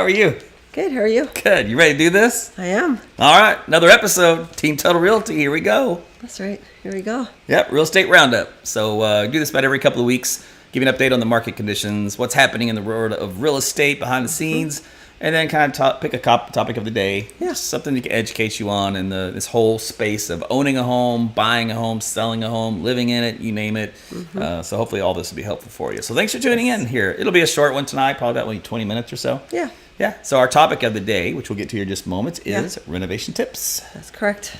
are you? Good, how are you? Good. You ready to do this? I am. All right, another episode, Team Total Realty. Here we go. That's right. Here we go. Yep, real estate roundup. So do this about every couple of weeks. Give you an update on the market conditions, what's happening in the world of real estate behind the scenes, and then kind of pick a topic of the day. Yeah. Just something that can educate you on in this whole space of owning a home, buying a home, selling a home, living in it, you name it. So hopefully all this will be helpful for you. So thanks for tuning in here. It'll be a short one tonight, probably about 20 minutes or so. Yeah. Yeah. So our topic of the day, which we'll get to here in just moments, is renovation tips. That's correct.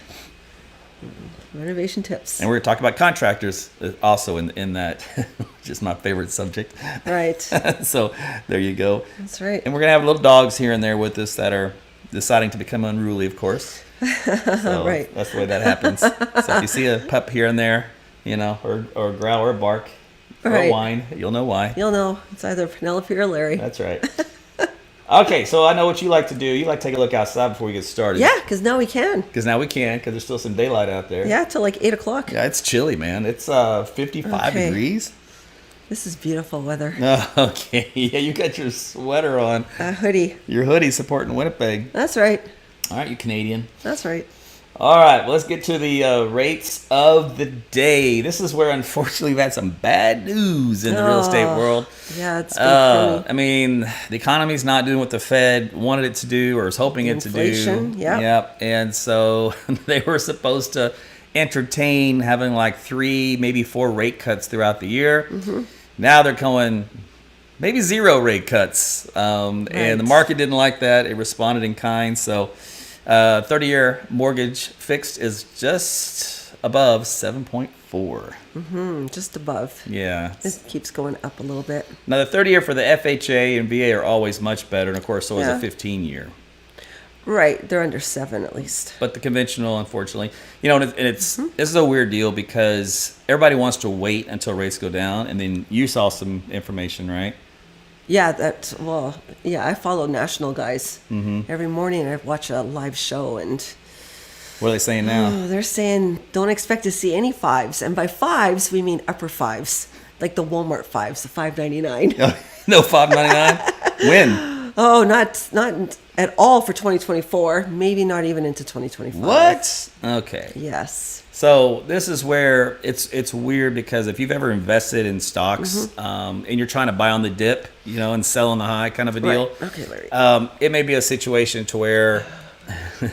Renovation tips. And we're going to talk about contractors also in that, which is my favorite subject. Right. So there you go. That's right. And we're going to have little dogs here and there with us that are deciding to become unruly, of course. So Right. that's the way that happens. So if you see a pup here and there, or growl or bark or Right. whine, you'll know why. You'll know. It's either Penelope or Larry. That's right. Okay, so I know what you like to do. You like to take a look outside before we get started. Yeah, because now we can. Because now we can, because there's still some daylight out there. Yeah, till like 8 o'clock. Yeah, it's chilly, man. It's 55 degrees. This is beautiful weather. Okay, yeah, you got your sweater on. A hoodie. Your hoodie supporting Winnipeg. That's right. All right, you Canadian. That's right. All right, well, let's get to the rates of the day. This is where, unfortunately, we've had some bad news in the real estate world. Yeah, it's been funny. I mean, the economy's not doing what the Fed wanted it to do or was hoping it to do. Inflation, yep. Yep. And so they were supposed to entertain having like 3, maybe 4 rate cuts throughout the year. Now they're going maybe 0 rate cuts. And the market didn't like that. It responded in kind. So 30-year mortgage fixed is just above 7.4. Just above. Yeah. It keeps going up a little bit. Now, the 30-year for the FHA and VA are always much better. And, of course, so is Yeah. a 15-year. Right. They're under 7 at least. But the conventional, unfortunately, this is a weird deal because everybody wants to wait until rates go down. And then you saw some information, right? Yeah, I follow national guys. Every morning I watch a live show, and What are they saying now? they're saying don't expect to see any 5s. And by 5s, we mean upper 5s, like the Walmart 5s, the $5.99. No, $5.99? When? Oh, not at all for 2024, maybe not even into 2025. What? Okay. Yes. So this is where it's weird because if you've ever invested in stocks and you're trying to buy on the dip, and sell on the high kind of a deal. Right. Okay, Larry. It may be a situation to where,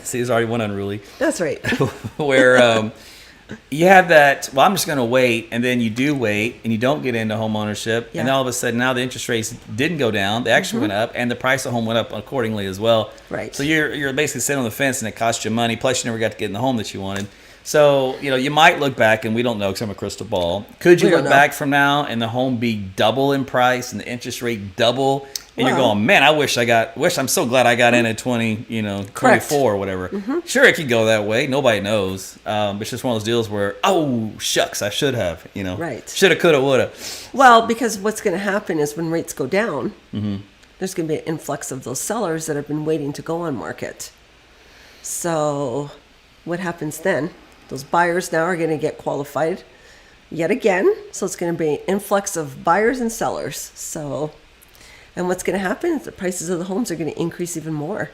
see, there's already one unruly. That's right. Where you have that, well, I'm just going to wait, and then you do wait, and you don't get into home ownership, and all of a sudden now the interest rates didn't go down, they actually went up, and the price of home went up accordingly as well. Right. So you're basically sitting on the fence, and it cost you money, plus you never got to get in the home that you wanted. So, you might look back, and we don't know because I'm a crystal ball. Could you look back from now and the home be double in price and the interest rate double? And you're going, man, I'm so glad I got in at 24 or whatever. Sure, it could go that way. Nobody knows. It's just one of those deals where, oh, shucks, I should have, Right. Shoulda, coulda, woulda. Well, because what's going to happen is when rates go down, there's going to be an influx of those sellers that have been waiting to go on market. So what happens then? Those buyers now are going to get qualified yet again. So it's going to be an influx of buyers and sellers. And what's going to happen is the prices of the homes are going to increase even more.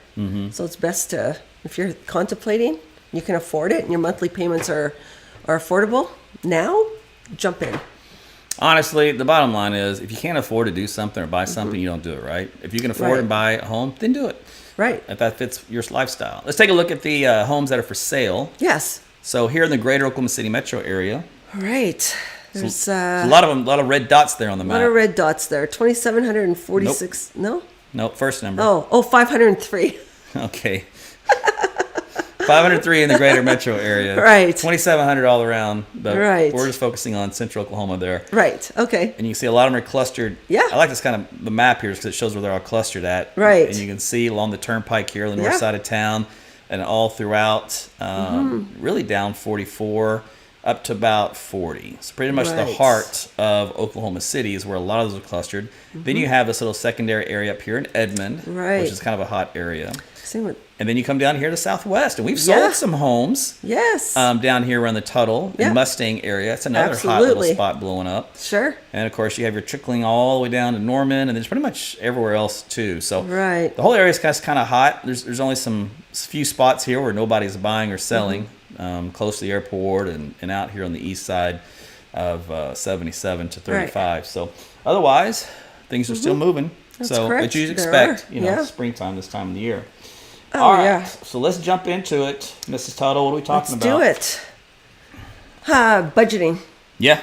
So it's best to, if you're contemplating, you can afford it, and your monthly payments are affordable, now, jump in. Honestly, the bottom line is if you can't afford to do something or buy something, you don't do it, right? If you can afford and buy a home, then do it. Right. If that fits your lifestyle. Let's take a look at the homes that are for sale. Yes. So here in the greater Oklahoma City metro area, Right. There's a lot of them, a lot of red dots there on the map. A lot of red dots there. 2,746. Nope. No? Nope, first number. Oh, 503. Okay. 503 in the greater metro area. Right. 2,700 all around. But Right. we're just focusing on central Oklahoma there. Right. Okay. And you can see a lot of them are clustered. Yeah. I like this kind of the map here because it shows where they're all clustered at. Right. And you can see along the turnpike here on the north side of town and all throughout, really down 44. up to about 40. So pretty much the Right. heart of Oklahoma City is where a lot of those are clustered. Then you have this little secondary area up here in Edmond, Right. which is kind of a hot area. Same with, And then you come down here to Southwest, and we've sold Yeah. some homes yes. down here around the Tuttle Yeah. and Mustang area. It's another hot Absolutely. little spot blowing up. Sure. And of course, you have your trickling all the way down to Norman, and there's pretty much everywhere else too. So Right. the whole area is kind of hot. There's only some few spots here where nobody's buying or selling, close to the airport and out here on the east side of 77 to 35. So otherwise, things are still moving. That's so correct. but you There expect, are. you know, Yeah. springtime this time of the year. Oh, All right, yeah. so let's jump into it, Mrs. Tuttle. What are we talking Let's about? do it. Budgeting Yeah.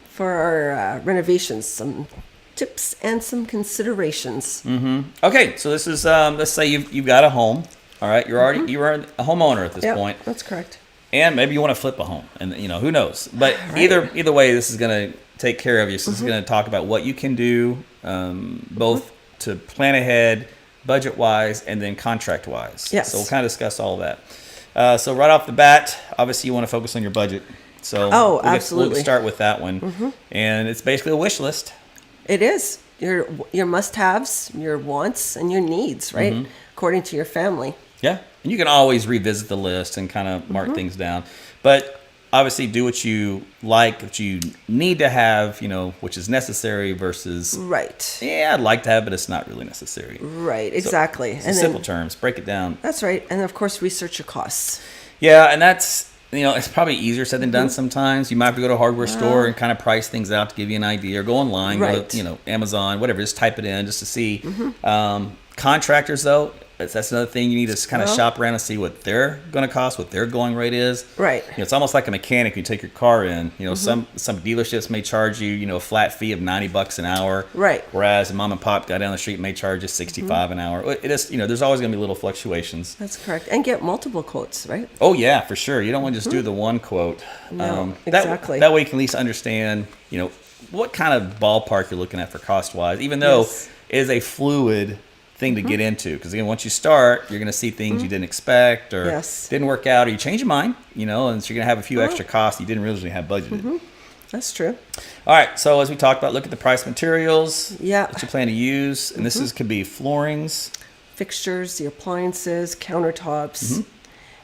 for our renovations. Some tips and some considerations. Okay, so this is let's say you've got a home. All right, you are a homeowner at this Yep, point, that's correct. and maybe you want to flip a home, and you know who knows. But either way, this is going to take care of you. So this is going to talk about what you can do, both to plan ahead, budget wise, and then contract wise. Yes. So we'll kind of discuss all of that. So right off the bat, obviously you want to focus on your budget. So we'll absolutely. start with that one, and it's basically a wish list. It is your must-haves, your wants, and your needs, right? According to your family. Yeah, and you can always revisit the list and kind of mark things down, but obviously do what you like, what you need to have, you know, which is necessary versus Right. yeah, I'd like to have, but it's not really necessary. Right. Exactly. So simple terms, break it down. That's right. And of course, research your costs. Yeah, and that's it's probably easier said than done sometimes. You might have to go to a hardware store and kind of price things out to give you an idea, or go online, go Right. to, Amazon, whatever, just type it in just to see. Contractors, though, that's another thing you need to kind of shop around and see what they're going to cost, what their going rate is. Right. It's almost like a mechanic. You take your car in. Some dealerships may charge you, a flat fee of $90 an hour. Right. Whereas a mom and pop guy down the street may charge you $65 an hour. It is, there's always going to be little fluctuations. That's correct. And get multiple quotes, right? Oh yeah, for sure. You don't want to just do the one quote. No, exactly. That way you can at least understand, what kind of ballpark you're looking at for cost wise. Even though Yes. it is a fluid thing to get into, because again, once you start, you're going to see things you didn't expect, or Yes. didn't work out, or you change your mind, and so you're going to have a few extra costs you didn't originally have budgeted. That's true. All right, so as we talked about, look at the price materials Yeah. that you plan to use, and this could be floorings. Fixtures, the appliances, countertops,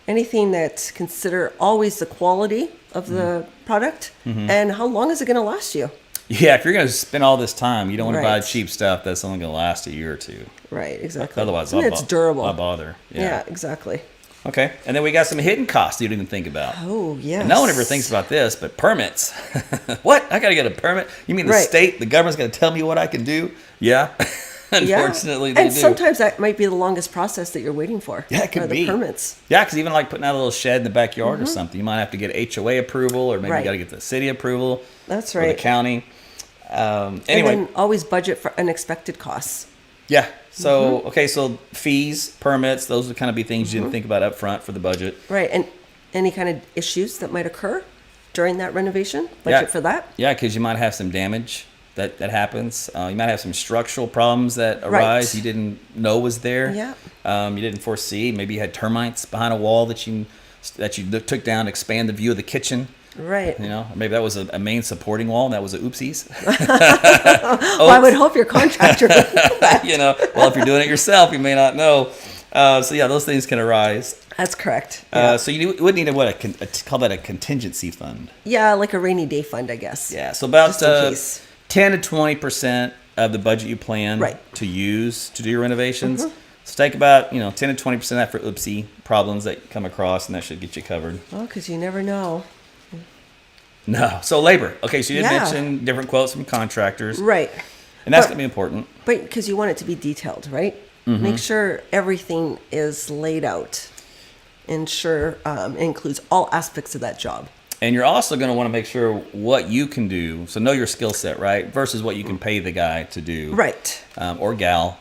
anything that consider always the quality of the product and how long is it going to last you? Yeah, if you're going to spend all this time, you don't want to buy Right. cheap stuff that's only going to last a year or two. Right, exactly. Otherwise, Something that's durable. Why bother? Yeah, exactly. Okay, and then we got some hidden costs you didn't even think about. Oh, yes. And no one ever thinks about this, but permits. What? I got to get a permit? You mean the Right. state, the government's going to tell me what I can do? Yeah. Unfortunately, they and do. sometimes that might be the longest process that you're waiting for. Yeah, it could are the be. permits. Yeah, because even like putting out a little shed in the backyard or something, you might have to get HOA approval, or maybe Right. you got to get the city approval. That's Or the right. county. And Anyway, then always budget for unexpected costs. yeah. So, okay, so fees, permits, those would kind of be things you didn't think about up front for the budget. Right, and any kind of issues that might occur during that renovation, budget for that. Yeah, because you might have some damage that happens. You might have some structural problems that Right. arise you didn't know was there. Yeah. You didn't foresee. Maybe you had termites behind a wall that you took down to expand the view of the kitchen. Right. Maybe that was a main supporting wall, and that was a oopsies. Well, I would hope your contractor would know that. Well, if you're doing it yourself, you may not know. So yeah, those things can arise. That's correct. Yeah. So you would need call that a contingency fund. Yeah, like a rainy day fund, I guess. Yeah, so about Just in case. 10 to 20% of the budget you plan Right. to use to do your renovations. So take about 10 to 20% of that for oopsie problems that come across, and that should get you covered. Oh, because you never know. No, so labor. Okay, so you did Yeah. mention different quotes from contractors, Right. and that's But- going to be important. But because you want it to be detailed, right? Make sure everything is laid out. Ensure it includes all aspects of that job. And you're also going to want to make sure what you can do. So know your skill set, right? Versus what you can pay the guy to do, Right. Or gal,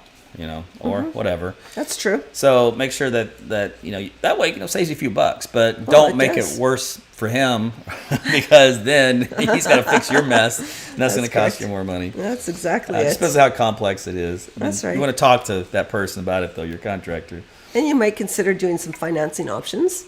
or whatever. That's true. So make sure that that way saves you a few bucks, but Well, don't it make does. it worse for him because then he's got to fix your mess, and that's going to cost correct. you more money. That's exactly It it. depends on how complex it is. That's right. You want to talk to that person about it, though, your contractor. And you might consider doing some financing options.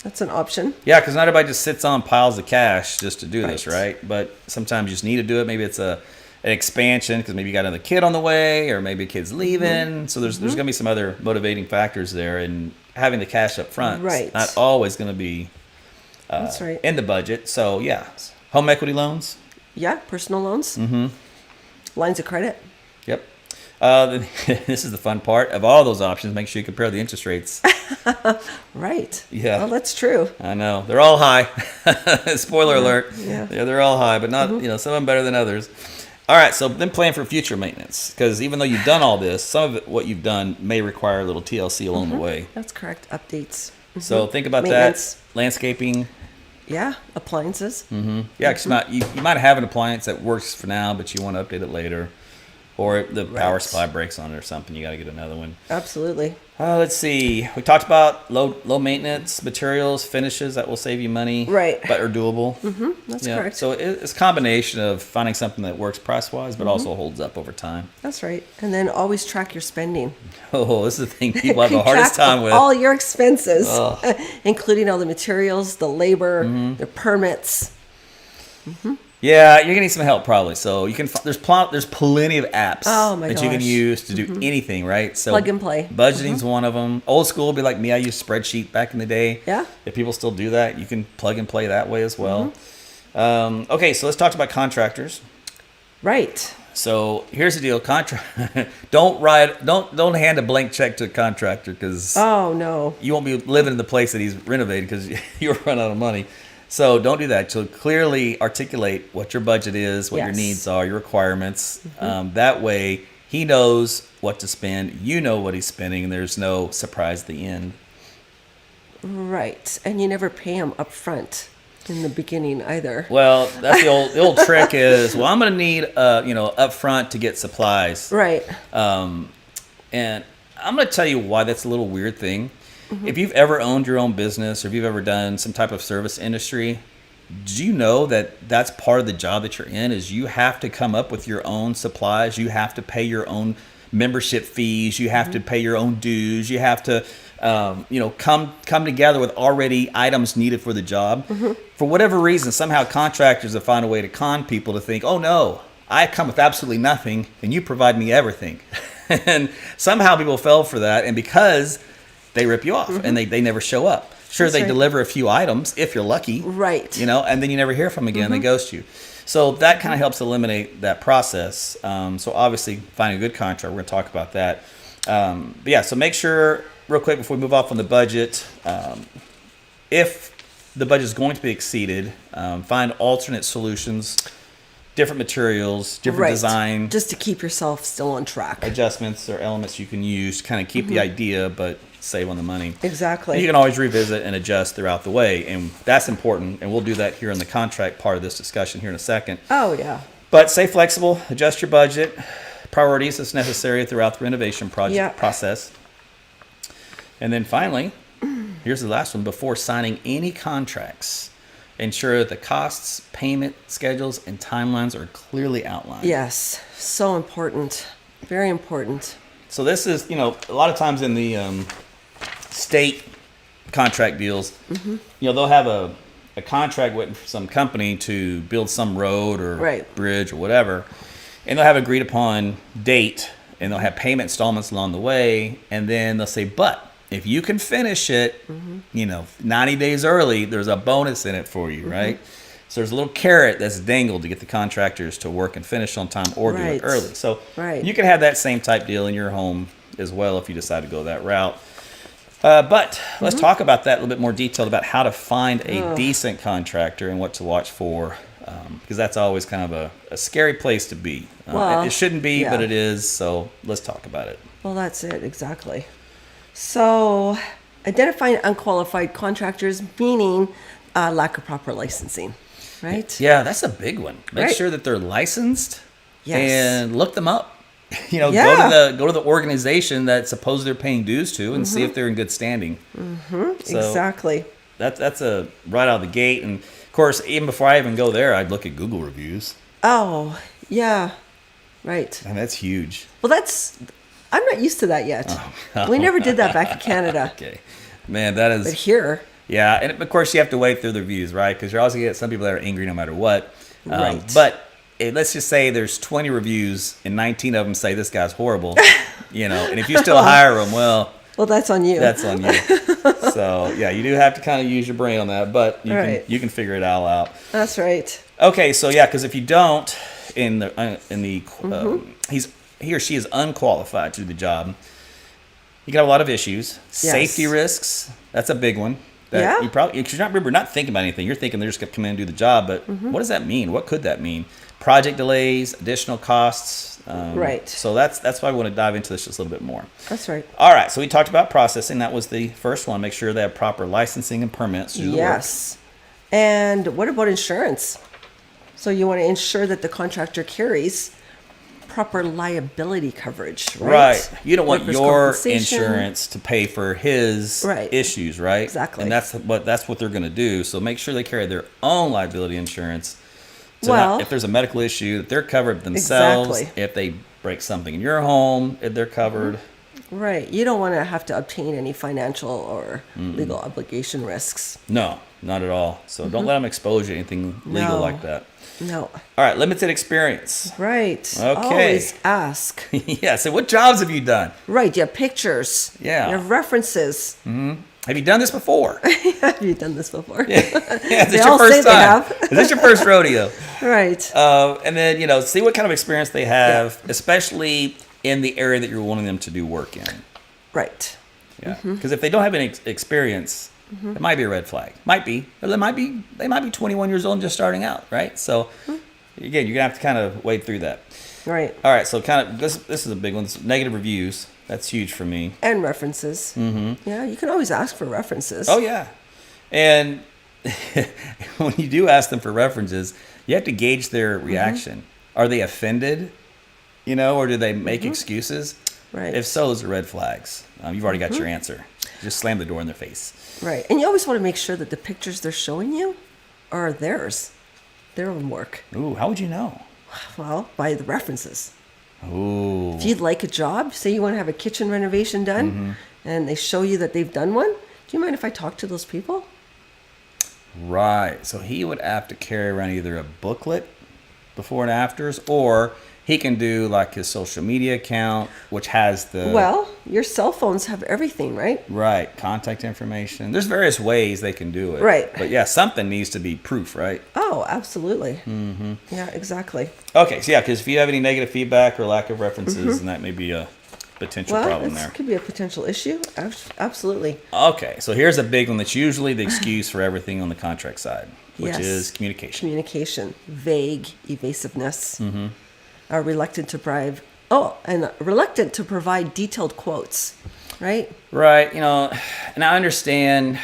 That's an option. Yeah, because not everybody just sits on piles of cash just to do this, Right. right? But sometimes you just need to do it. Maybe it's an expansion because maybe you got another kid on the way, or maybe a kid's leaving. So there's going to be some other motivating factors there, and having the cash up front Right. is not always going to be That's right. in the budget. So yeah, home equity loans. Yeah, personal loans. Mm-hmm. Lines of credit. Yep. Then this is the fun part of all those options. Make sure you compare the interest rates. Right. Yeah. Well, that's true. I know they're all high. Spoiler alert. Yeah. They're all high, but not some of them better than others. All right, so then plan for future maintenance, because even though you've done all this, some of it, what you've done may require a little TLC along the way. That's correct. Updates. So think about Maintenance. that. Landscaping. Yeah. Appliances. Yeah, because you might have an appliance that works for now, but you want to update it later. Or the power Right. supply breaks on it or something. You got to get another one. Absolutely. Let's see. We talked about low maintenance materials, finishes that will save you money, Right. but are doable. That's Yeah. correct. So it's a combination of finding something that works price wise, but also holds up over time. That's right. And then always track your spending. Oh, this is the thing people have the hardest Track time with. all your expenses, Ugh. including all the materials, the labor, the permits. Yeah, you're gonna need some help probably. So you can there's plenty of apps Oh, my that you can gosh. use to do anything, right? So Plug and play. Budgeting's one of them. Old school would be like me. I used spreadsheet back in the day. Yeah. If people still do that, you can plug and play that way as well. Okay, so let's talk about contractors. Right. So here's the deal: don't hand a blank check to a contractor, because Oh, no. you won't be living in the place that he's renovated because you'll run out of money. So don't do that. So clearly articulate what your budget is, what your Yes. needs are, your requirements. That way he knows what to spend. You know what he's spending, and there's no surprise at the end. Right. And you never pay them up front in the beginning either. Well, that's the old trick is, well, I'm going to need up front to get supplies. Right. And I'm going to tell you why that's a little weird thing. If you've ever owned your own business, or if you've ever done some type of service industry, do you know that that's part of the job that you're in? Is you have to come up with your own supplies. You have to pay your own membership fees. You have to pay your own dues. You have to, come together with already items needed for the job. For whatever reason, somehow contractors have found a way to con people to think, oh no, I come with absolutely nothing, and you provide me everything. And somehow people fell for that, and because they rip you off and they never show up. Sure, That's they right. deliver a few items if you're lucky. Right. And then you never hear from them again. They ghost you. So that kind of helps eliminate that process. So obviously, finding a good contract, we're going to talk about that. But yeah, so make sure, real quick, before we move off on the budget, if the budget is going to be exceeded, find alternate solutions, different materials, different Right. design, Just to keep yourself still on track. adjustments or elements you can use to kind of keep the idea, but save on the money. Exactly. And you can always revisit and adjust throughout the way, and that's important. And we'll do that here in the contract part of this discussion here in a second. Oh, yeah. But stay flexible, adjust your budget, priorities as necessary throughout the renovation project Yeah. process. And then finally, here's the last one: before signing any contracts, ensure that the costs, payment schedules, and timelines are clearly outlined. Yes. So important. Very important. So this is, a lot of times in the state contract deals, they'll have a contract with some company to build some road or Right. bridge or whatever, and they'll have agreed upon date, and they'll have payment installments along the way, and then they'll say, but if you can finish it, 90 days early, there's a bonus in it for you, right? So there's a little carrot that's dangled to get the contractors to work and finish on time or do Right. it early. So Right. you can have that same type deal in your home as well if you decide to go that route. But let's talk about that a little bit more detailed about how to find a decent contractor and what to watch for, because that's always kind of a scary place to be. Well, it shouldn't be, yeah. but it is. So let's talk about it. Well, that's it. Exactly. So, identifying unqualified contractors, meaning lack of proper licensing, right? Yeah, that's a big one. Make Right. sure that they're licensed Yes. and look them up. Yeah. Go to the organization that suppose they're paying dues to and see if they're in good standing. So Exactly. that's a right out of the gate. And of course, even before I even go there, I'd look at Google reviews, Oh, yeah. Right. and that's huge. Well, I'm not used to that yet. We never did that back in Canada. Okay, man, that But is here, Yeah, and of course you have to wait through the reviews, right? Because you're also going to get some people that are angry no matter what. Right. But let's just say there's 20 reviews and 19 of them say this guy's horrible, and if you still hire him, well, that's on you. That's on you. So yeah, you do have to kind of use your brain on that, but you can figure it all out. That's right. Okay, so yeah, because if you don't, he or she is unqualified to do the job, you can have a lot of issues. Yes. Safety risks, that's a big one. Yeah. You probably, because you're not thinking about anything. You're thinking they're just going to come in and do the job, but what does that mean? What could that mean? Project delays, additional costs. Right. So that's why we want to dive into this just a little bit more. That's right. All right. So we talked about processing. That was the first one. Make sure they have proper licensing and permits to do the work. Yes. And what about insurance? So you want to ensure that the contractor carries proper liability coverage, right? You don't want Workers' your compensation. insurance to pay for his issues, right? Exactly. And that's what they're going to do. So make sure they carry their own liability insurance. So if there's a medical issue, that they're covered themselves. Exactly. If they break something in your home, if they're covered. Right. You don't want to have to obtain any financial or legal obligation risks. No, not at all. So don't let them expose you to anything legal like that. No. All right, limited experience. Right. Okay. Always ask. Yeah, so what jobs have you done? Right. You have pictures. Yeah. You have references. Have you done this before? Have you done this before? Yeah. Is They this all your say first they time? have. Is this your first rodeo? Right. And then, see what kind of experience they have, especially in the area that you're wanting them to do work in. Right. Yeah. Because if they don't have any experience, it might be a red flag. Might be. Or they might be 21 years old and just starting out, right? So, again, you're going to have to kind of wade through that. Right. All right, so kind of this is a big one. This negative reviews. That's huge for me. And references. Yeah, you can always ask for references. Oh, yeah. And when you do ask them for references, you have to gauge their reaction. Are they offended? Or do they make excuses? Right. If so, those are red flags. You've already got your answer. Just slam the door in their face. Right. And you always want to make sure that the pictures they're showing you are theirs, their own work. Ooh, how would you know? Well, by the references. Ooh. If you'd like a job, say you want to have a kitchen renovation done, and they show you that they've done one, do you mind if I talk to those people? Right. So he would have to carry around either a booklet before and afters, or he can do like his social media account, which has the... Well, your cell phones have everything, right? Right. Contact information. There's various ways they can do it. Right. But yeah, something needs to be proof, right? Oh, absolutely. Yeah, exactly. Okay. So yeah, because if you have any negative feedback or lack of references, then that may be a potential problem there. This could be a potential issue. Absolutely. Okay. So here's a big one that's usually the excuse for everything on the contract side, which is communication. Communication. Vague, evasiveness. Reluctant to provide detailed quotes, right? Right. And I understand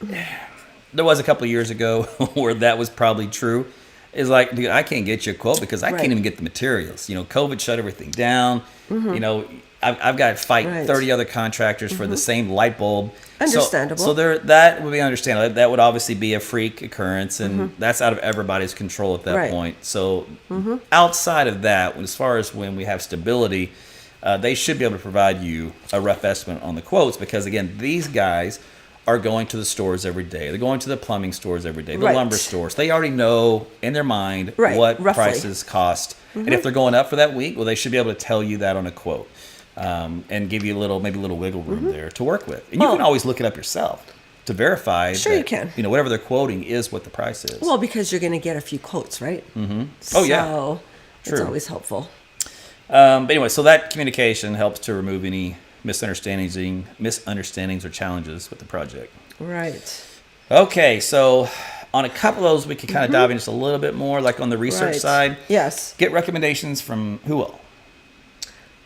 there was a couple of years ago where that was probably true. It's like, dude, I can't get you a quote because I can't even get the materials. COVID shut everything down. I've got to fight 30 other contractors for the same light bulb. Understandable. So that would be understandable. That would obviously be a freak occurrence, and that's out of everybody's control at that point. So outside of that, as far as when we have stability, they should be able to provide you a rough estimate on the quotes because, again, these guys are going to the stores every day. They're going to the plumbing stores every day, the lumber stores. They already know in their mind what prices cost. And if they're going up for that week, well, they should be able to tell you that on a quote. And give you maybe a little wiggle room there to work with. And you can always look it up yourself to verify you can. Whatever they're quoting is what the price is. Well, because you're going to get a few quotes, right? Oh, yeah. So it's True. always helpful. But anyway, so that communication helps to remove any misunderstandings or challenges with the project. Right. Okay, so on a couple of those, we can kind of dive in just a little bit more, like on the research side. Yes. Get recommendations from who all?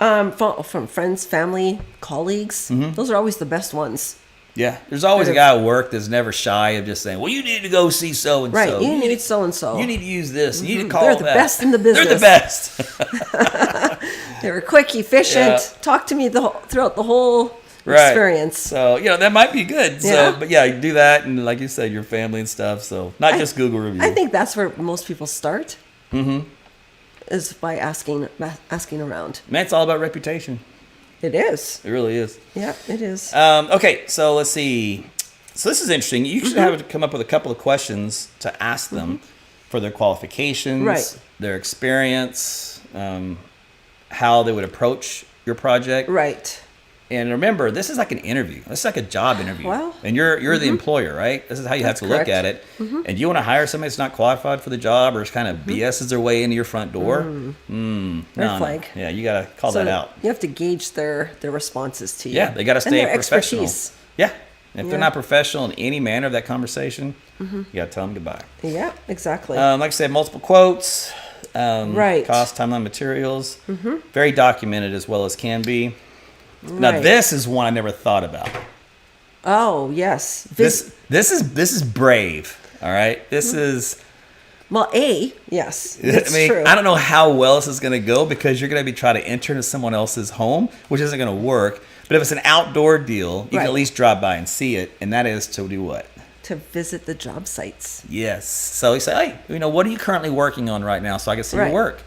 From friends, family, colleagues. Those are always the best ones. Yeah, there's always a guy at work that's never shy of just saying, well, you need to go see so-and-so. Right, you need so-and-so. You need to use this. You need to call They're that. the best in the business. They're the best. They were quick, efficient. Talk to me throughout the whole experience. So, that might be good. Yeah. So, but yeah, you do that. And like you said, your family and stuff. So not just Google review. I think that's where most people start. Is by asking around. Man, it's all about reputation. It is. It really is. Yeah, it is. Okay, so let's see. So this is interesting. You should have to come up with a couple of questions to ask them for their qualifications, Right. their experience, how they would approach your project. Right. And remember, this is like an interview. This is like a job interview. Well, and you're the employer, right? This is how you That's have to look correct. at it. And you want to hire somebody that's not qualified for the job or is kind of BS's their way into your front door. Red No. flag. Yeah, you got to call So that out. you have to gauge their responses to you. Yeah, they got to And stay their professional. expertise. Yeah. If Yeah. they're not professional in any manner of that conversation, you got to tell them goodbye. Yeah, exactly. Like I said, multiple quotes, Right. cost, timeline, materials, very documented as well as can be. Now Right. this is one I never thought about. Oh, yes. This is brave. All right, this is. Well, yes, it's I mean, true. I don't know how well this is going to go because you're going to be trying to enter into someone else's home, which isn't going to work. But if it's an outdoor deal, you can Right. at least drive by and see it, and that is to do what? To visit the job sites. Yes. So he said, hey, what are you currently working on right now so I can see Right. your work?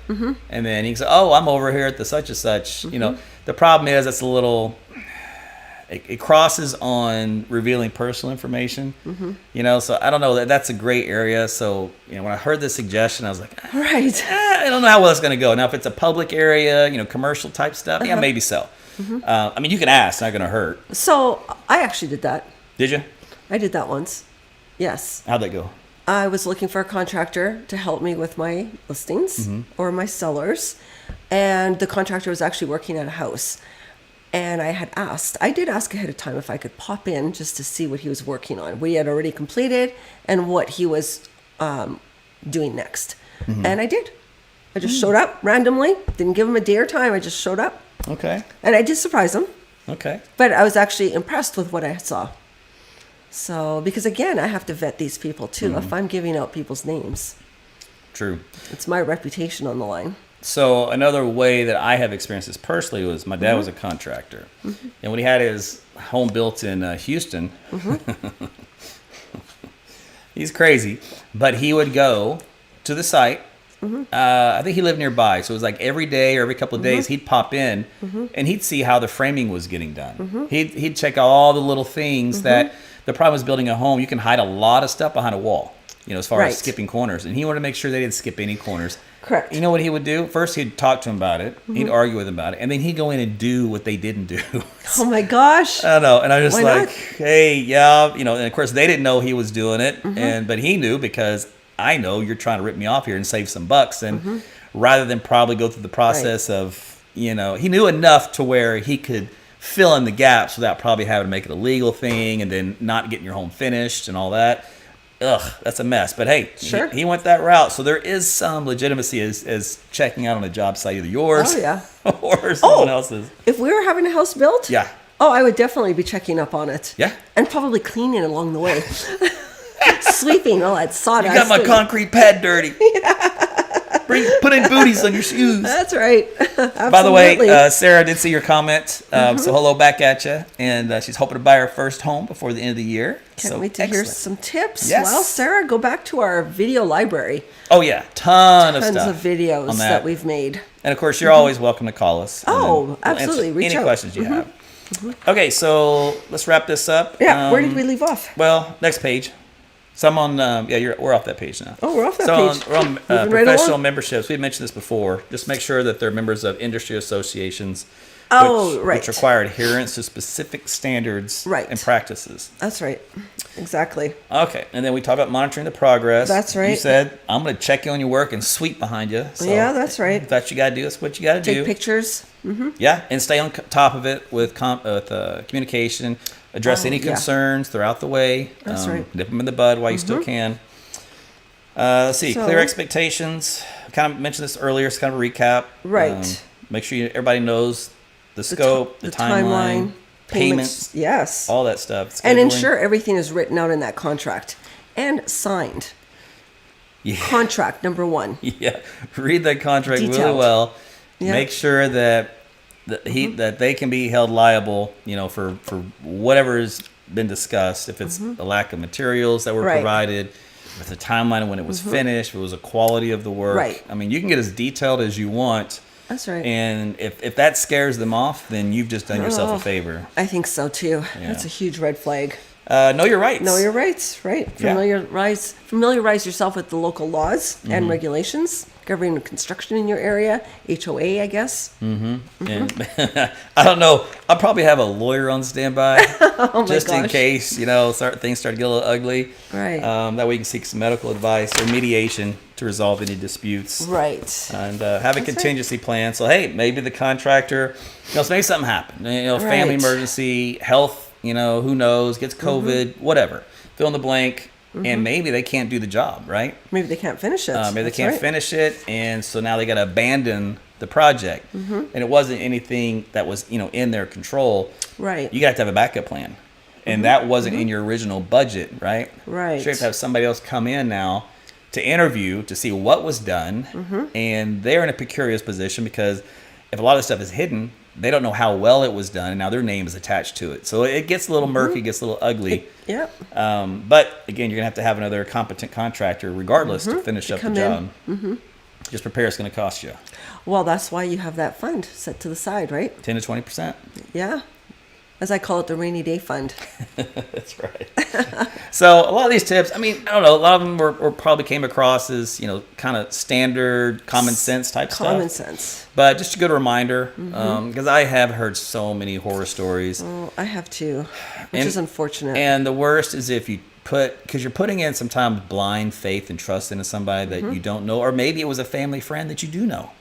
And then he said, oh, I'm over here at the such and such. The problem is it's a little, it crosses on revealing personal information. So I don't know, that's a gray area. So, when I heard this suggestion, I was like, Right. I don't know how well it's going to go. Now, if it's a public area, commercial type stuff, yeah, maybe so. I mean, you can ask, it's not going to hurt. So I actually did that. Did you? I did that once. Yes. How'd that go? I was looking for a contractor to help me with my listings or my sellers. And the contractor was actually working at a house. And I did ask ahead of time if I could pop in just to see what he was working on. We had already completed and what he was doing next. And I did. I just showed up randomly, didn't give him a day or time. I just showed up. Okay. And I did surprise him. Okay. But I was actually impressed with what I saw. So, because again, I have to vet these people too. If I'm giving out people's names, True. it's my reputation on the line. So another way that I have experienced this personally was my dad was a contractor. And when he had his home built in Houston, he's crazy, but he would go to the site. I think he lived nearby, so it was like every day or every couple of days he'd pop in and he'd see how the framing was getting done. He'd check out all the little things that the problem is building a home. You can hide a lot of stuff behind a wall, as far Right. as skipping corners. And he wanted to make sure they didn't skip any corners. Correct. You know what he would do? First, he'd talk to him about it. He'd argue with him about it. And then he'd go in and do what they didn't do. Oh my gosh. I don't know. And I was just Why like, not? hey, yeah. And of course, they didn't know he was doing it. But he knew because I know you're trying to rip me off here and save some bucks. And rather than probably go through the process of, he knew enough to where he could fill in the gaps without probably having to make it a legal thing and then not getting your home finished and all that. Ugh, that's a mess. But hey, Sure. he went that route. So there is some legitimacy as checking out on a job site, either yours Oh, yeah. or someone else's. If we were having a house built, Yeah. oh, I would definitely be checking up on it. Yeah. And probably cleaning along the way. Sweeping all that You sawdust. got my and- concrete pad dirty. Put in booties on your shoes. That's right. By the way, Absolutely. Sarah did see your comment, so hello back at you. And she's hoping to buy her first home before the end of the year. Can't so wait to hear excellent. some tips. Yes. Well, Sarah, go back to our video library. Oh yeah, ton of Tons stuff of videos on that we've made. And of course, you're always welcome to call us. and Oh, then we'll answer absolutely. Reach any out. questions you have. Okay, so let's wrap this up. Yeah, where did we leave off? Well, next page. So I'm on. We're off that page now. Oh, we're off that so page. We're on Moving right professional along. memberships. We've mentioned this before. Just make sure that they're members of industry associations. Oh, which, right. Which require adherence to specific standards Right. and practices. That's right. Exactly. Okay, and then we talk about monitoring the progress. That's right. You said I'm going to check you on your work and sweep behind you. So Yeah, that's right. If that's what you got to do, that's what you got to do. Take pictures. Yeah, and stay on top of it with communication. Address any yeah. concerns throughout the way. That's right. Nip them in the bud while you still can. Let's see. So- Clear expectations. Kind of mentioned this earlier. It's kind of a recap. Right. Make sure everybody knows the scope, the timeline, payments, Yes. all that stuff. And scheduling. ensure everything is written out in that contract and signed. Yeah. Contract number 1. Yeah, read that contract really Detailed. well. Yeah. Make sure that that they can be held liable, for whatever has been discussed. If it's a lack of materials that were Right. provided, with the timeline of when it was finished, if it was a quality of the work. Right. I mean, you can get as detailed as you want, That's right. and if that scares them off, then you've just done yourself Oh. a favor. I think so too. Yeah. That's a huge red flag. Know your rights. Know your rights, right? Familiarize yourself with the local laws and regulations governing construction in your area. HOA, I guess. And I don't know. I'll probably have a lawyer on standby just in case things start to get a little ugly. Right. That way you can seek some medical advice or mediation to resolve any disputes. Right. And have a contingency plan. So hey, maybe the contractor, so maybe something happened. Family emergency, health. Who knows? Gets COVID, whatever. Fill in the blank. And maybe they can't do the job, right? Maybe they can't finish it. Maybe they can't finish it, and so now they got to abandon the project. And it wasn't anything that was in their control. Right. You got to have a backup plan, and that wasn't in your original budget, right? Right. So you have to have somebody else come in now to interview to see what was done, and they're in a precarious position because if a lot of this stuff is hidden, they don't know how well it was done, and now their name is attached to it. So it gets a little murky, gets a little ugly. Yep. But again, you're going to have another competent contractor regardless to finish up the job. Just prepare, it's going to cost you. Well, that's why you have that fund set to the side, right? 10 to 20%. Yeah. As I call it, the rainy day fund. That's right. So a lot of these tips, I don't know, a lot of them were probably came across as, kind of standard common sense type stuff. Common sense. But just a good reminder, because I have heard so many horror stories. Oh, I have too, which is unfortunate. And the worst is if you because you're putting in sometimes blind faith and trust into somebody that you don't know, or maybe it was a family friend that you do know.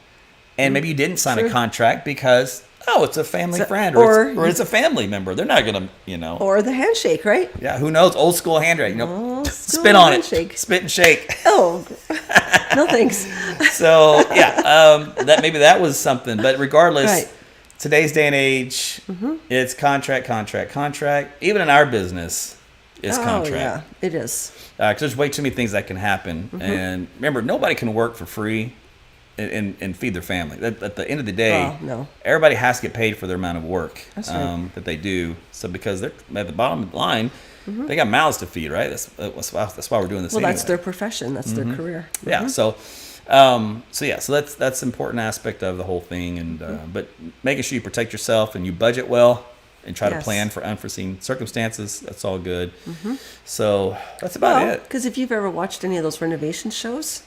And maybe you didn't sign a contract because... it's a family friend or it's a family member. They're not going to, Or the handshake, right? Yeah, who knows? Old school handshake. Spit on handshake. Spit and shake. Oh, no thanks. So, that was something. But regardless, today's day and age, it's contract. Even in our business, it's contract. Yeah, it is. Because there's way too many things that can happen. And remember, nobody can work for free. And feed their family. At the end of the day, everybody has to get paid for their amount of work that they do. So because they're at the bottom line, they got mouths to feed, right? That's why we're doing this. Well, that's their profession. That's their career. Yeah. So that's an important aspect of the whole thing. And but making sure you protect yourself and you budget well and try to plan for unforeseen circumstances. That's all good. So that's about it. Because if you've ever watched any of those renovation shows.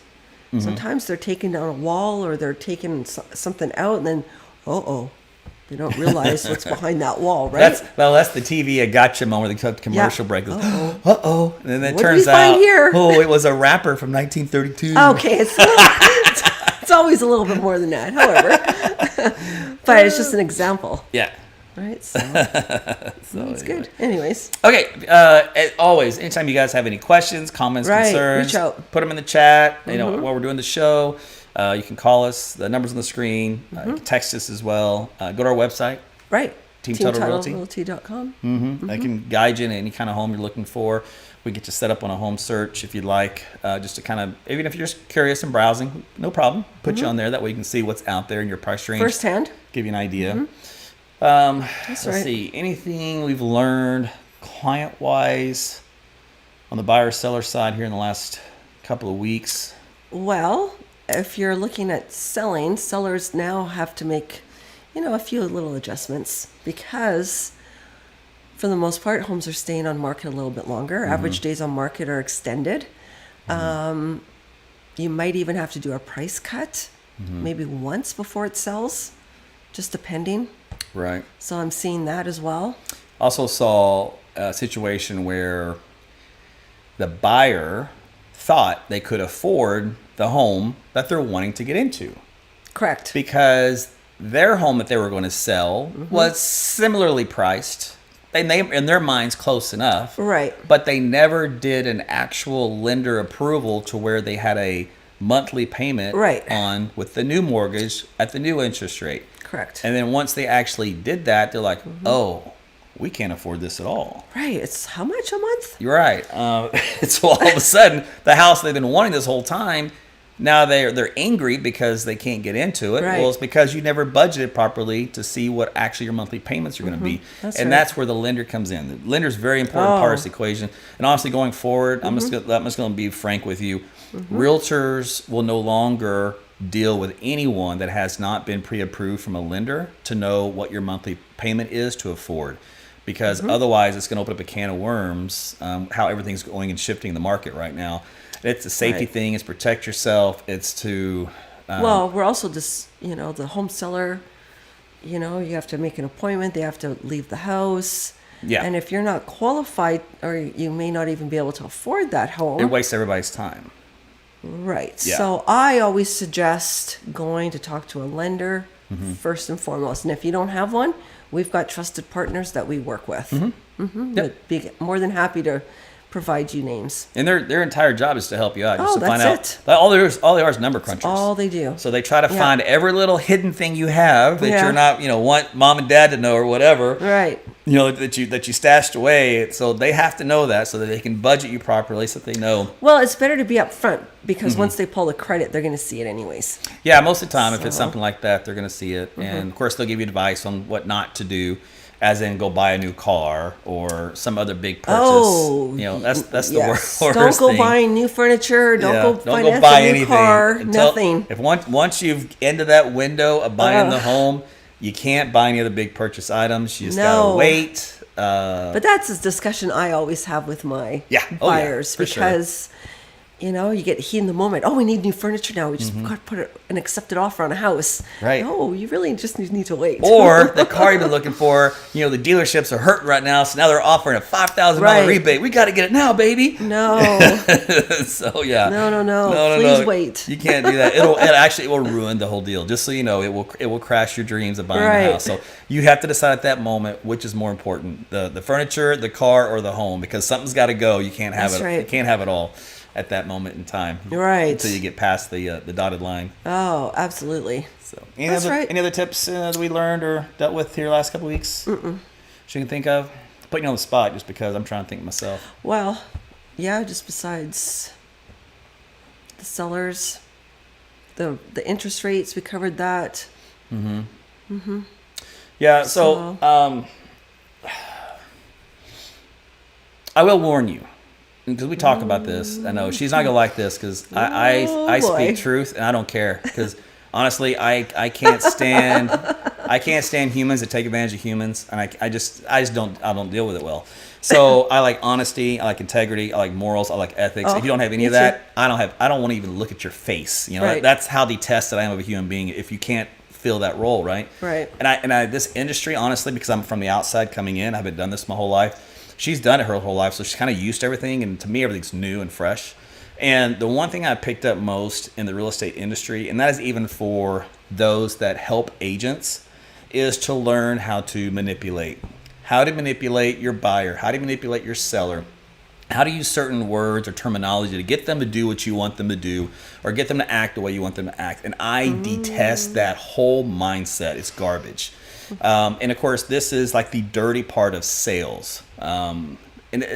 Sometimes they're taking down a wall or they're taking something out and then, they don't realize what's behind that wall, right? That's the TV gotcha moment where they cut the commercial break. Goes, and then it what turns did we find out, here? It was a rapper from 1932. Okay, it's always a little bit more than that, however. But it's just an example. Yeah. Right, so that's good. Anyways. Okay, as always, anytime you guys have any questions, comments, concerns, reach out. Put them in the chat. While we're doing the show, you can call us. The number's on the screen. You can text us as well. Go to our website. Right. TeamTotalRealty.com. I can guide you in any kind of home you're looking for. We get you set up on a home search if you'd like, just to kind of, even if you're just curious and browsing, no problem. Put you on there. That way you can see what's out there in your price range. Firsthand. Give you an idea. Let's see. Anything we've learned client-wise on the buyer-seller side here in the last couple of weeks? Well, if you're looking at selling, sellers now have to make, a few little adjustments because, for the most part, homes are staying on market a little bit longer. Average days on market are extended. You might even have to do a price cut, maybe once before it sells, just depending. Right. So I'm seeing that as well. Also saw a situation where the buyer thought they could afford the home that they're wanting to get into. Correct. Because their home that they were going to sell was similarly priced. They in their minds close enough. Right. But they never did an actual lender approval to where they had a monthly payment on with the new mortgage at the new interest rate. Correct. And then once they actually did that, they're like, we can't afford this at all. Right. It's how much a month? You're right. So all of a sudden, the house they've been wanting this whole time, now they're angry because they can't get into it. Right. Well, it's because you never budgeted properly to see what actually your monthly payments are going to be. That's where the lender comes in. The lender is a very important part of this equation. And honestly, going forward, I'm just going to be frank with you. Realtors will no longer deal with anyone that has not been pre-approved from a lender to know what your monthly payment is to afford. because otherwise it's going to open up a can of worms. How everything's going and shifting in the market right now. It's a safety thing. It's protect yourself. It's to well, we're also just, the home seller, you have to make an appointment. They have to leave the house. Yeah. And if you're not qualified, or you may not even be able to afford that home. It wastes everybody's time. Right. Yeah. So I always suggest going to talk to a lender first and foremost. And if you don't have one, we've got trusted partners that we work with. Would be more than happy to provide you names. And their entire job is to help you out. Just to that's find out. it. All they are is number crunchers. All they do. So they try to find every little hidden thing you have that you're not, want mom and dad to know or whatever. Right. That you stashed away. So they have to know that so that they can budget you properly so that they know. Well, it's better to be up front because once they pull the credit, they're going to see it anyways. Yeah, most of the time, if it's something like that, they're going to see it. And of course, they'll give you advice on what not to do. As in, go buy a new car or some other big purchase. Oh, that's the worst Don't go thing. buying new furniture. Don't finance buy a new anything. car. Nothing. If once you've into that window of buying the home, you can't buy any other big purchase items. You just gotta wait. But that's a discussion I always have with my buyers because. You get heat in the moment. Oh, we need new furniture now. We just got to put an accepted offer on a house. Right. No, you really just need to wait. Or the car you've been looking for, the dealerships are hurting right now, so now they're offering a $5,000 rebate. We got to get it now, baby. No. So, yeah. No. Please wait. You can't do that. It will ruin the whole deal. Just so you know, it will crash your dreams of buying a house. So you have to decide at that moment which is more important, the furniture, the car, or the home, because something's got to go. You can't have it. You can't have it all at that moment in time. Right. Until you get past the dotted line. Oh, absolutely. So, any other tips that we learned or dealt with here last couple of weeks? You can think of? Putting you on the spot just because I'm trying to think myself. Well, yeah, just besides the sellers, the interest rates, we covered that. Yeah, so I will warn you. Because we talk about this, I know she's not gonna like this because I speak truth and I don't care because honestly I can't stand humans that take advantage of humans and I just don't deal with it well. So I like honesty, I like integrity, I like morals, I like ethics. If you don't have any of that, I don't want to even look at your face. That's how detested I am of a human being if you can't fill that role, right? Right. And I this industry honestly because I'm from the outside coming in, I haven't done this my whole life. She's done it her whole life, so she's kind of used to everything, and to me, everything's new and fresh. And the one thing I picked up most in the real estate industry, and that is even for those that help agents, is to learn how to manipulate. How to manipulate your buyer, how to manipulate your seller, how to use certain words or terminology to get them to do what you want them to do, or get them to act the way you want them to act. And I detest that whole mindset. It's garbage. And of course, this is like the dirty part of sales. And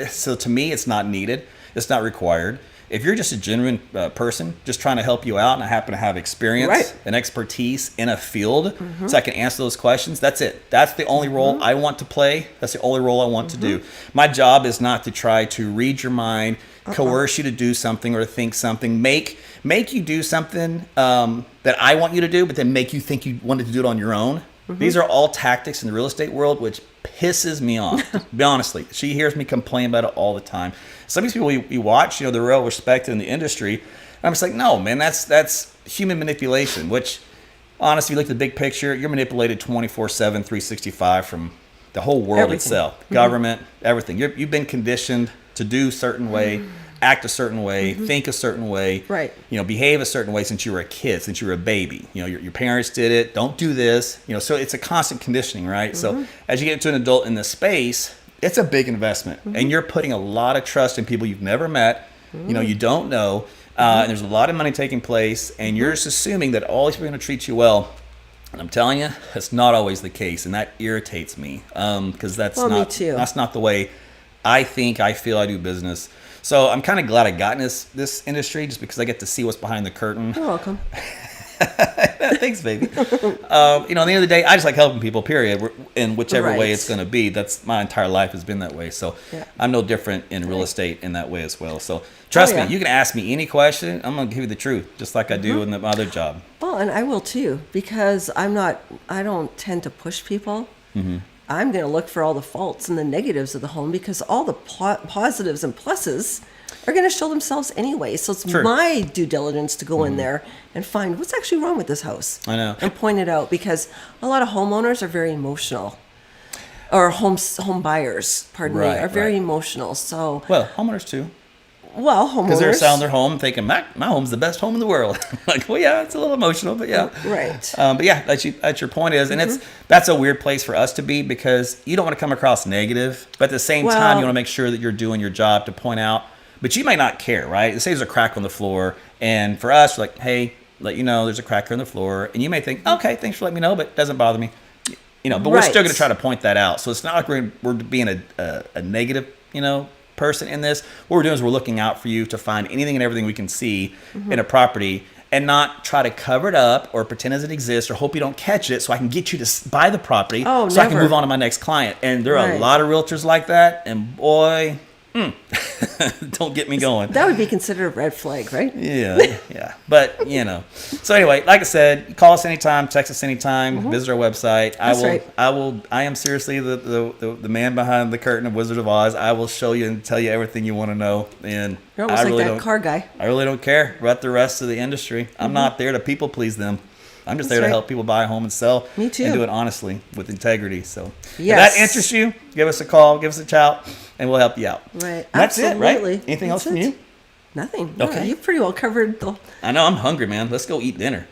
so to me, it's not needed. It's not required. If you're just a genuine person, just trying to help you out, and I happen to have experience and expertise in a field, so I can answer those questions, that's it. That's the only role I want to play. That's the only role I want to do. My job is not to try to read your mind, coerce you to do something or to think something, make you do something that I want you to do, but then make you think you wanted to do it on your own. These are all tactics in the real estate world, which pisses me off. Be honestly, she hears me complain about it all the time. Some of these people we watch, they're well respected in the industry. I'm just like, no, man, that's human manipulation. Which, honestly, if you look at the big picture, you're manipulated 24/7, 365 from the whole world itself, government, everything. You've been conditioned to do a certain way. Act a certain way, think a certain way, behave a certain way since you were a kid, since you were a baby. Your parents did it. Don't do this. So it's a constant conditioning, right? So as you get to an adult in this space, it's a big investment, and you're putting a lot of trust in people you've never met. You don't know, and there's a lot of money taking place, and you're just assuming that all these people are going to treat you well. And I'm telling you, that's not always the case, and that irritates me because that's not the way I think, I feel, I do business. So I'm kind of glad I got in this industry just because I get to see what's behind the curtain. You're welcome. Thanks, baby. At the end of the day, I just like helping people, period, in whichever way it's going to be. That's my entire life has been that way. So I'm no different in real estate in that way as well. So trust me, you can ask me any question. I'm going to give you the truth, just like I do in my other job. Well, and I will too, because I don't tend to push people. I'm going to look for all the faults and the negatives of the home, because all the positives and pluses are going to show themselves anyway. So it's True. my due diligence to go in there and find what's actually wrong with this house. I know. And point it out, because a lot of homeowners are very emotional. Or home buyers, pardon me, are very emotional. So well, homeowners too. Well, homeowners, because they're selling their home thinking my home's the best home in the world. Like, well, yeah, it's a little emotional, but yeah, right. But yeah, that's your point is, and that's a weird place for us to be, because you don't want to come across negative, but at the same time, you want to make sure that you're doing your job to point out. But you might not care, right? Say there's a crack on the floor, and for us, we're like, hey, let you know there's a crack here on the floor, and you may think, okay, thanks for letting me know, but it doesn't bother me, but we're still going to try to point that out. So it's not like we're being a negative, person in this. What we're doing is we're looking out for you to find anything and everything we can see in a property, and not try to cover it up or pretend as it exists or hope you don't catch it, so I can get you to buy the property I can move on to my next client. And there are a lot of realtors like that, and boy, don't get me going. That would be considered a red flag, right? Yeah. But, So anyway, like I said, call us anytime, text us anytime, visit our website. I am seriously the man behind the curtain of Wizard of Oz. I will show you and tell you everything you want to know. And you're almost like that car guy. I really don't care about the rest of the industry. I'm not there to people please them. I'm just there to help people buy a home and sell. Me too. And do it honestly with integrity. So if that interests you, give us a call, give us a shout, and we'll help you out. Right. That's Absolutely. it, right? Anything else from you? Nothing. Okay. No, you've pretty well covered the... I know. I'm hungry, man. Let's go eat dinner.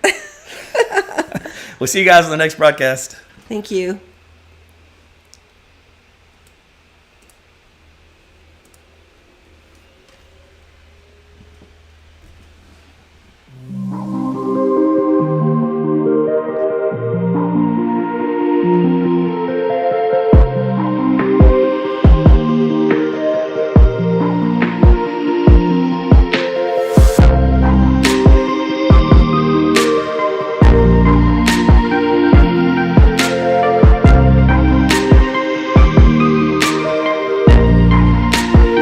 We'll see you guys on the next broadcast. Thank you.